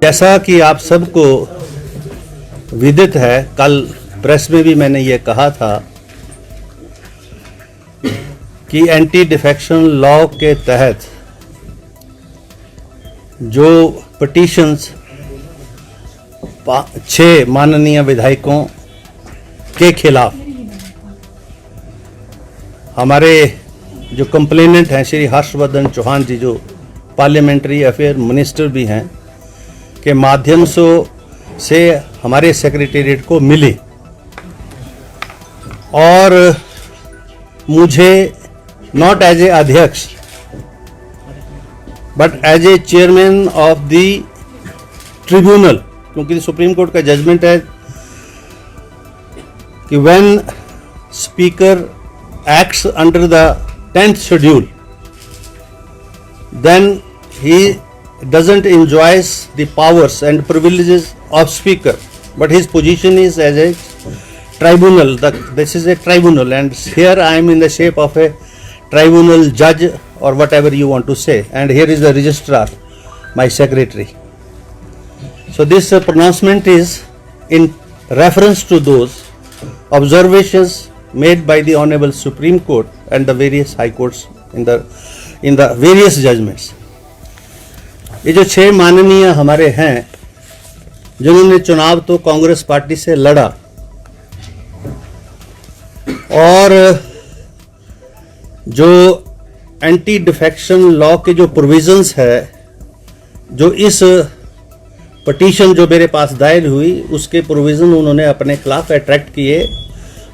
जैसा कि आप सबको विदित है, कल प्रेस में भी मैंने ये कहा था कि एंटी डिफेक्शन लॉ के तहत जो पिटीशंस 6 माननीय विधायकों के खिलाफ हमारे जो कंप्लेनेंट हैं श्री हर्षवर्धन चौहान जी, जो पार्लियामेंट्री अफेयर मिनिस्टर भी हैं, के माध्यम से हमारे सेक्रेटेरिएट को मिली और मुझे नॉट एज ए अध्यक्ष but as a chairman of the tribunal, क्योंकि सुप्रीम कोर्ट का जजमेंट है कि when speaker acts under the 10th schedule, then he doesn't enjoys the powers and privileges of speaker, but his position is as a tribunal. This is a tribunal, and here I am in the shape of a tribunal judge or whatever you want to say, and here is the registrar, my secretary. So this pronouncement is in reference to those observations made by the Honorable Supreme Court and the various High Courts in the various judgments. ये जो 6 माननीय हमारे हैं जिन्होंने चुनाव तो Congress party से लड़ा और जो एंटी डिफेक्शन लॉ के जो प्रोविजंस है, जो इस पिटीशन जो मेरे पास दायर हुई उसके प्रोविजन उन्होंने अपने खिलाफ अट्रैक्ट किए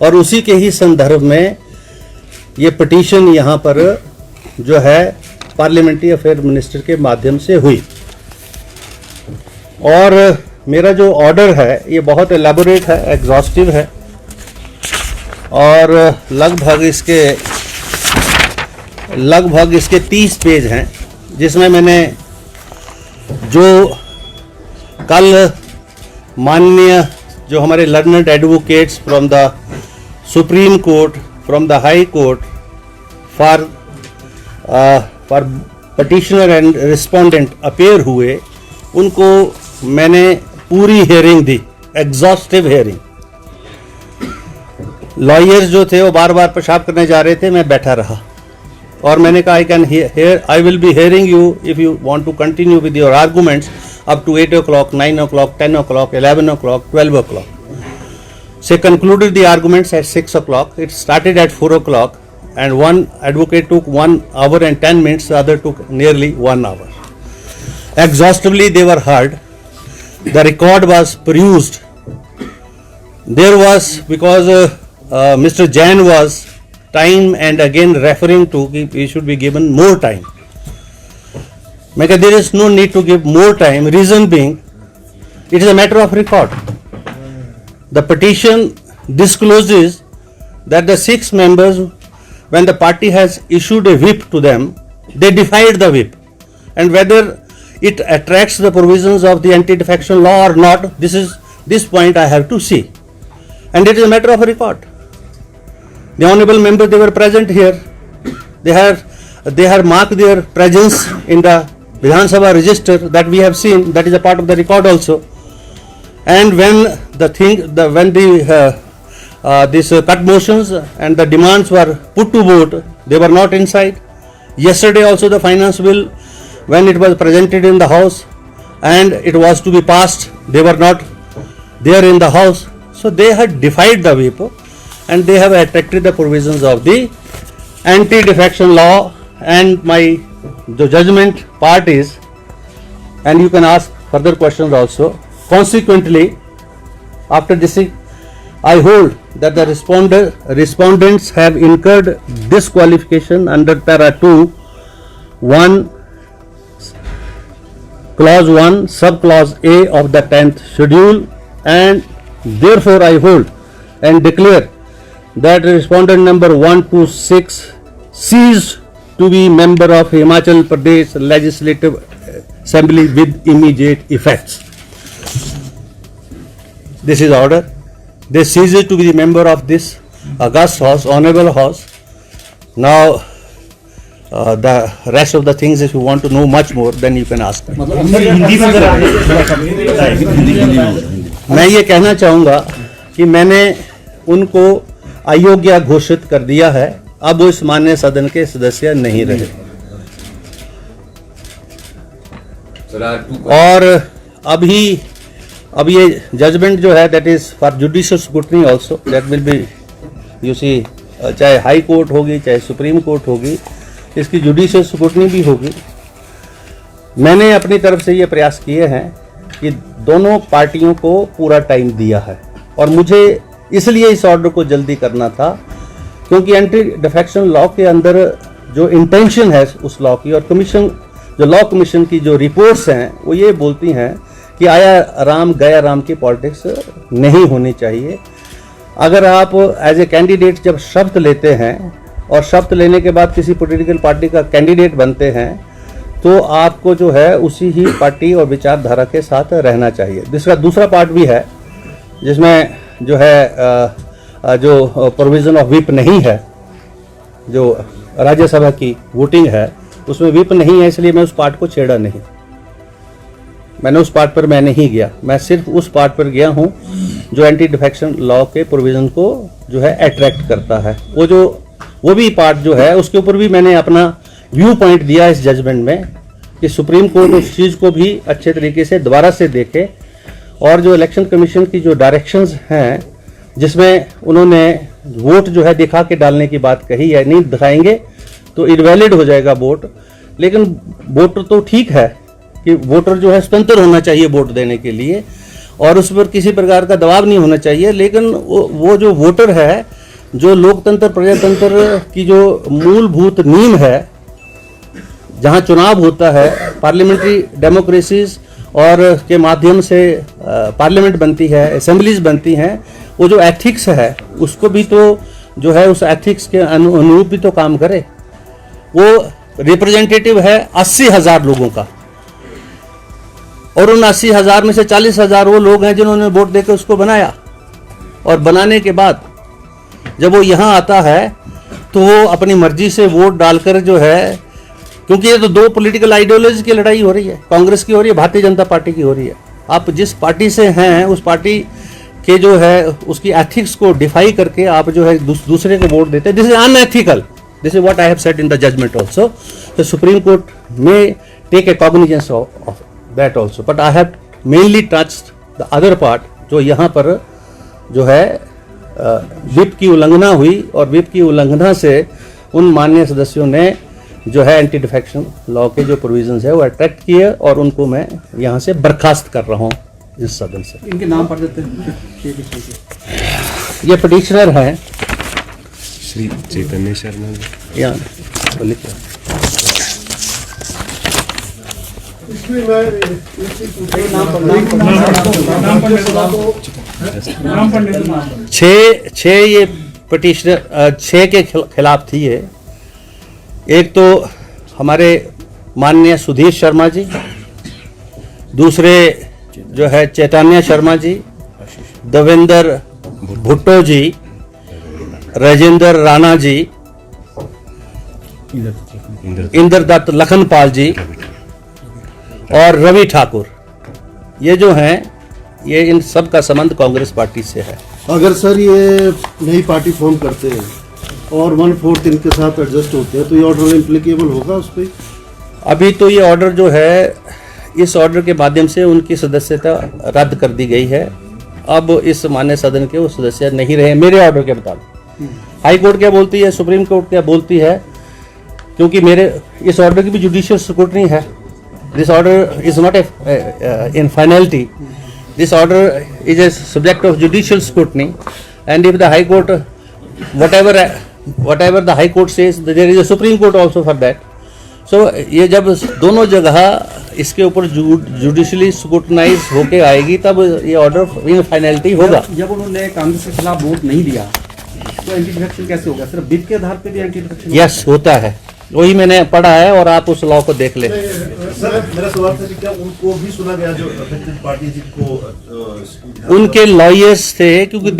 और उसी के ही संदर्भ में ये पिटीशन यहाँ पर जो है पार्लियामेंट्री अफेयर मिनिस्टर के माध्यम से हुई। और मेरा जो ऑर्डर है ये बहुत एलैबोरेट है, एग्जॉस्टिव है और लगभग इसके 30 पेज हैं, जिसमें मैंने जो कल माननीय जो हमारे learned advocates from the supreme court, from the high court for petitioner and respondent appear हुए, उनको मैंने पूरी हियरिंग दी, एग्जॉस्टिव हियरिंग। लॉयर्स जो थे वो बार बार पेशाब करने जा रहे थे, मैं बैठा रहा और मैंने कहा I will be hearing you if you want to continue with your arguments up to 8 o'clock, 9 o'clock, 10 o'clock, 11 o'clock, 12 o'clock. She concluded the arguments at 6 o'clock. It started at 4 o'clock and one advocate took 1 hour and 10 minutes, the other took nearly 1 hour. Exhaustively they were heard. The record was perused. There was, because Mr. Jain was time and again referring to we should be given more time. There is no need to give more time, reason being it is a matter of record. The petition discloses that the 6 members, when the party has issued a whip to them, they defied the whip, and whether it attracts the provisions of the anti-defection law or not, this point I have to see, and it is a matter of record. The honorable members, they were present here, they have marked their presence in the Vidhan Sabha register that we have seen, that is a part of the record also. And when these cut motions and the demands were put to vote, they were not inside. Yesterday also the finance bill, when it was presented in the house and it was to be passed, they were not there in the house. So they had defied the whip and they have attracted the provisions of the anti-defection law, and the judgment part is, and you can ask further questions also. Consequently, after this, I hold that the respondents have incurred disqualification under para 2, 1, clause 1, subclause A of the 10th schedule, and therefore I hold and declare that respondent number 1 to 6 ceased to be member of Himachal Pradesh Legislative Assembly with immediate effects. This is order. They cease to be the member of this august house, honorable house. Now the rest of the things, if you want to know much more, then you can ask. मैं ये कहना चाहूँगा कि मैंने उनको अयोग्य घोषित कर दिया है, अब वो इस माननीय सदन के सदस्य नहीं रहे। और अब ये जजमेंट जो है that is for judicial scrutiny also, that will be you see, चाहे हाई कोर्ट होगी चाहे सुप्रीम कोर्ट होगी, इसकी जुडिशियल स्क्रूटनी भी होगी। मैंने अपनी तरफ से ये प्रयास किए हैं कि दोनों पार्टियों को पूरा टाइम दिया है, और मुझे इसलिए इस ऑर्डर को जल्दी करना था क्योंकि एंटी डिफेक्शन लॉ के अंदर जो इंटेंशन है उस लॉ की, और कमीशन जो लॉ कमीशन की जो रिपोर्ट्स हैं वो ये बोलती हैं कि आया राम गया राम की पॉलिटिक्स नहीं होनी चाहिए। अगर आप एज ए कैंडिडेट जब शपथ लेते हैं और शपथ लेने के बाद किसी पॉलिटिकल पार्टी का कैंडिडेट बनते हैं तो आपको जो है उसी ही पार्टी और विचारधारा के साथ रहना चाहिए। जिसका दूसरा पार्ट भी है जिसमें जो है जो प्रोविज़न ऑफ व्हिप नहीं है, जो राज्यसभा की वोटिंग है उसमें व्हिप नहीं है, इसलिए मैं उस पार्ट को छेड़ा नहीं। मैंने उस पार्ट पर मैं नहीं गया, मैं सिर्फ उस पार्ट पर गया हूँ जो एंटी डिफेक्शन लॉ के प्रोविज़न को जो है अट्रैक्ट करता है। वो भी पार्ट जो है उसके ऊपर भी मैंने अपना व्यू पॉइंट दिया इस जजमेंट में कि सुप्रीम कोर्ट उस चीज़ को भी अच्छे तरीके से दोबारा से देखे, और जो इलेक्शन कमीशन की जो डायरेक्शंस हैं जिसमें उन्होंने वोट जो है दिखा के डालने की बात कही है, नहीं दिखाएंगे तो इनवैलिड हो जाएगा वोट। लेकिन वोटर तो ठीक है कि वोटर जो है स्वतंत्र होना चाहिए वोट देने के लिए, और उस पर किसी प्रकार का दबाव नहीं होना चाहिए। लेकिन वो जो वोटर है, जो लोकतंत्र प्रजातंत्र की जो मूलभूत नींव है, जहां चुनाव होता है, पार्लियामेंट्री डेमोक्रेसीज और के माध्यम से पार्लियामेंट बनती है, असेंबलीज बनती हैं, वो जो एथिक्स है उसको भी तो जो है उस एथिक्स के अनुरूप भी तो काम करे। वो रिप्रेजेंटेटिव है 80,000 लोगों का, और उन 80,000 में से 40,000 वो लोग हैं जिन्होंने वोट देकर उसको बनाया, और बनाने के बाद जब वो यहाँ आता है तो वो अपनी मर्जी से वोट डालकर जो है, क्योंकि ये तो दो पॉलिटिकल आइडियोलॉजी की लड़ाई हो रही है, कांग्रेस की हो रही है, भारतीय जनता पार्टी की हो रही है। आप जिस पार्टी से हैं उस पार्टी के जो है उसकी एथिक्स को डिफाई करके आप जो है दूसरे को वोट देते हैं। This is unethical, this is what I have said in the judgement also. The supreme court में take a cognizance of that also, but I have mainly touched the other part, जो यहाँ पर जो है whip की उल्लंघना हुई, और व्हिप की उल्लंघना से उन माननीय सदस्यों ने जो है एंटी डिफेक्शन लॉ के जो प्रोविजंस है वो अट्रैक्ट किए, और उनको मैं यहाँ से बर्खास्त कर रहा हूँ इस सदन से। इनके नाम पढ़ देते हैं। ये पिटिशनर हैं श्री चैतन्य शर्मा जी। यहाँ बोलिए क्या? छः ये पिटिशनर 6 के खिलाफ थी ये। एक तो हमारे माननीय सुधीर शर्मा जी, दूसरे जो है चैतन्य शर्मा जी, देवेंद्र भुट्टो जी, राजेंद्र राणा जी, इंद्रदत्त लखनपाल जी और रवि ठाकुर। ये जो हैं ये इन सब का संबंध कांग्रेस पार्टी से है। अगर सर ये नई पार्टी फॉर्म करते हैं और 1/4 इनके साथ एडजस्ट होते हैं तो ये ऑर्डर इम्प्लीकेबल होगा उस पर? अभी तो ये ऑर्डर जो है, इस ऑर्डर के माध्यम से उनकी सदस्यता रद्द कर दी गई है। अब इस माननीय सदन के वो सदस्य नहीं रहे मेरे ऑर्डर के मुताबिक। हाई कोर्ट क्या बोलती है, सुप्रीम कोर्ट क्या बोलती है, क्योंकि मेरे इस ऑर्डर की भी जुडिशियल स्क्रूटनी है। This order is not in finality, this order is a subject of judicial scrutiny, and if the high court whatever the high court says, there is a supreme court also for that. So ये जब दोनों जगह इसके ऊपर judicially scrutinise होके आएगी तब ये ऑर्डर इन फाइनलिटी होगा। जब उन्होंने कांग्रेस के खिलाफ वोट नहीं दिया तो एंटी डिफेक्शन कैसे होगा? सिर्फ व्हिप के आधार पे भी एंटी डिफेक्शन? यस, होता है, वही मैंने पढ़ा है, और आप उस लॉ को देख ले। सर मेरा सवाल था कि क्या उनको भी सुना गया जो अफेक्टेड पार्टी जिनको उनके लॉयर्स थे, क्योंकि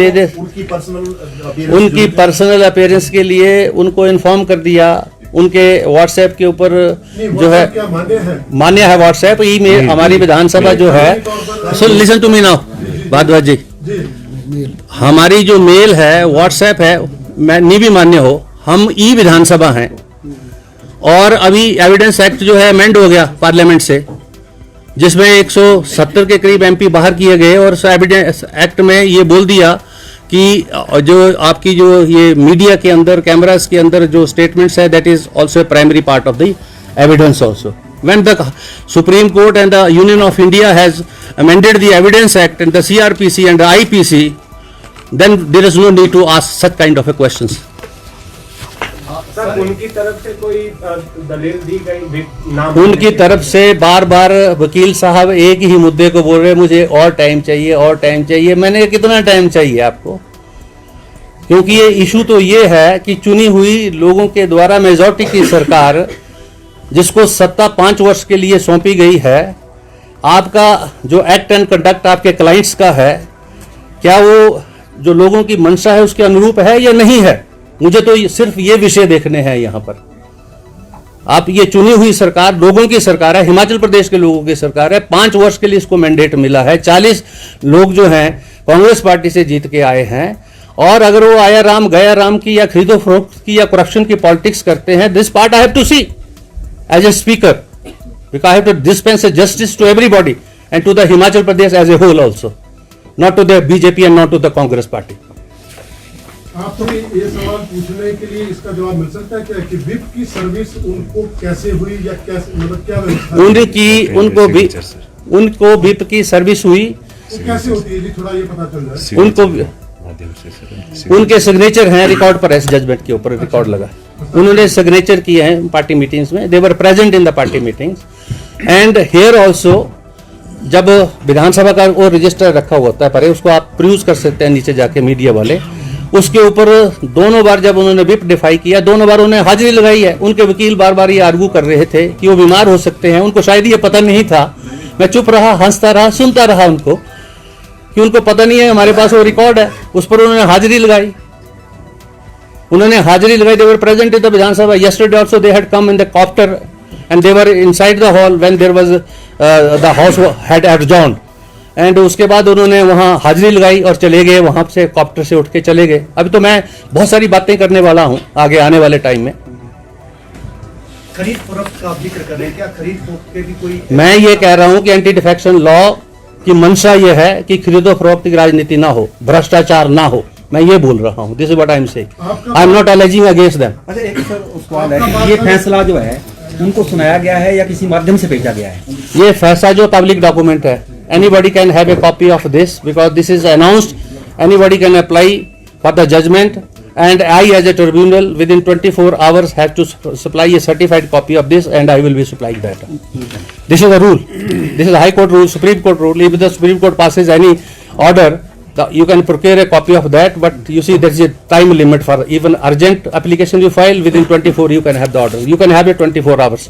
उनकी पर्सनल अपीयरेंस के लिए उनको इन्फॉर्म कर दिया उनके व्हाट्सएप के ऊपर जो है क्या मान्य है? मान्य है व्हाट्सएप ईमेल। हमारी विधानसभा जो है, so listen to me now Bhardwaj ji, हमारी जो मेल है व्हाट्सएप है, मैं नहीं भी मान्य हो, हम ई विधानसभा हैं और अभी एविडेंस एक्ट जो है अमेंड हो गया पार्लियामेंट से, जिसमें 170 के करीब एमपी बाहर किए गए और उस एविडेंस एक्ट में ये बोल दिया कि जो आपकी जो ये मीडिया के अंदर कैमरास के अंदर जो स्टेटमेंट्स है that is also a primary part of the evidence also. When the Supreme Court and the Union of India has amended the Evidence Act and the CRPC and the IPC, then there is no need to ask such kind of a questions. Sir उनकी तरफ से कोई दलील दी गई नाम? उनकी तरफ से बार बार वकील साहब एक ही मुद्दे को बोल रहे, मुझे और टाइम चाहिए और टाइम चाहिए। मैंने कितना टाइम चाहिए आपको? क्योंकि ये इशू तो ये है कि चुनी हुई लोगों के द्वारा मेजॉरिटी की सरकार जिसको सत्ता 5 वर्ष के लिए सौंपी गई है, आपका जो एक्ट एंड कंडक्ट आपके क्लाइंट्स का है, क्या वो जो लोगों की मंशा है उसके अनुरूप है या नहीं है? मुझे तो सिर्फ ये विषय देखने हैं यहाँ पर। आप ये चुनी हुई सरकार लोगों की सरकार है, हिमाचल प्रदेश के लोगों की सरकार है, 5 वर्ष के लिए इसको मैंडेट मिला है। 40 लोग जो हैं कांग्रेस पार्टी से जीत के आए हैं और अगर वो आया राम गया राम की या खरीदो फरोख्त की या करप्शन की पॉलिटिक्स करते हैं, this part I have to see as a speaker because I have to dispense a justice to everybody and to the Himachal Pradesh as a whole also, not to the BJP and not to the Congress party. आपको ये सवाल पूछने के लिए इसका जवाब मिल सकता है क्या कि विप की सर्विस उनको कैसे हुई या कैसे, मतलब क्या व्यवस्था? उनको विप की सर्विस हुई, वो कैसे होती है जी, थोड़ा ये पता चल जाए। उनको उनके सिग्नेचर हैं रिकॉर्ड पर, इस जजमेंट के ऊपर रिकॉर्ड लगा, उन्होंने सिग्नेचर किए हैं पार्टी मीटिंग्स में, they were present in the party meetings and here also. जब विधानसभा का वो रजिस्टर रखा होता है पर उसको आप प्रूव कर सकते हैं नीचे जाके मीडिया वाले, उसके ऊपर दोनों बार जब उन्होंने विप डिफाई किया, दोनों बार उन्होंने हाजिरी लगाई है। उनके वकील बार बार ये आर्गू कर रहे थे कि वो बीमार हो सकते हैं, उनको शायद ये पता नहीं था। मैं चुप रहा, हंसता रहा, सुनता रहा उनको कि उनको पता नहीं है, हमारे पास वो रिकॉर्ड है, उस पर उन्होंने हाजिरी लगाई। They were present in the Vidhan Sabha. Yesterday also they had come in the copter and they were inside the hall when there was the house had adjourned. And उसके बाद उन्होंने वहाँ हाजिरी लगाई और चले गए, वहाँ से कॉप्टर से उठ के चले गए। अभी तो मैं बहुत सारी बातें करने वाला हूँ आगे आने वाले टाइम में। खरीद फरोख्त का आप जिक्र कर रहे हैं, क्या खरीद फरोख्त के भी कोई? मैं ये कह रहा हूँ कि एंटी डिफेक्शन लॉ की मंशा ये है कि खरीदो फरोख्त की राजनीति ना हो, भ्रष्टाचार ना हो, मैं ये बोल रहा हूँ। This is what I am saying, I am not aliasing against them. अच्छा एक सर सवाल है कि ये फैसला जो है उनको सुनाया गया है या किसी माध्यम से भेजा गया है? ये फैसला जो पब्लिक डॉक्यूमेंट है, anybody can have a copy of this because this is announced, anybody can apply for the judgement and I as a tribunal within 24 hours have to supply a certified copy of this and I will be supplying that. This is the rule. This is a High Court rule, Supreme Court rule. If the Supreme Court passes any order, you can procure a copy of that, but you see there is a time limit for even urgent application you file within 24 you can have the order. You can have it 24 hours.